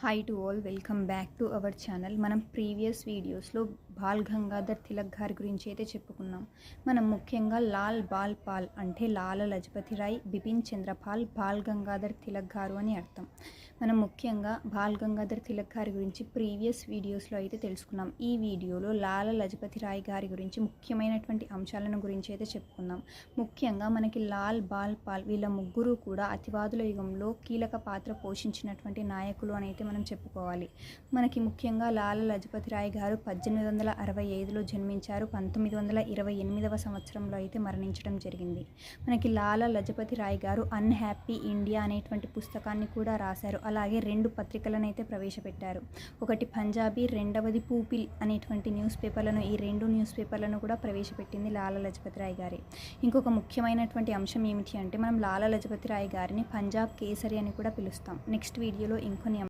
Hi to all, welcome back to our channel. మనం previous వీడియోస్లో ball Gangadhar Tilak గారి గురించి అయితే చెప్పుకున్నాం. మనం ముఖ్యంగా లాల్ బాల్ పాల్ అంటే లాల లజపతి రాయ్ బిపిన్ చంద్రపాల్ బాల్ గంగాధర్ తిలక్ గారు అని అర్థం. మనం ముఖ్యంగా బాల్ గంగాధర్ తిలక్ గారి గురించి ప్రీవియస్ వీడియోస్లో అయితే తెలుసుకున్నాం. ఈ వీడియోలో లాల లజపతి రాయ్ గారి గురించి ముఖ్యమైనటువంటి అంశాలను గురించి అయితే చెప్పుకుందాం. ముఖ్యంగా మనకి లాల్ బాల్ పాల్ వీళ్ళ ముగ్గురు కూడా అతివాదుల యుగంలో కీలక పాత్ర పోషించినటువంటి నాయకులు అని అయితే మనం చెప్పుకోవాలి. మనకి ముఖ్యంగా లాల లజపతి రాయ్ గారు 1865లో జన్మించారు. 1928వ సంవత్సరంలో అయితే మరణించడం జరిగింది. మనకి లాల లజపతి రాయ్ గారు అన్హ్యాపీ ఇండియా అనేటువంటి పుస్తకాన్ని కూడా రాశారు. అలాగే 2 పత్రికలను అయితే ప్రవేశపెట్టారు. ఒకటి పంజాబీ, రెండవది పూపిల్ అనేటువంటి న్యూస్ పేపర్లను, ఈ 2 న్యూస్ పేపర్లను కూడా ప్రవేశపెట్టింది లాల లజపతి రాయ్ గారే. ఇంకొక ముఖ్యమైనటువంటి అంశం ఏమిటి అంటే మనం లాల లజపతి రాయ్ గారిని పంజాబ్ కేసరి అని కూడా పిలుస్తాం. నెక్స్ట్ వీడియోలో ఇంకొన్ని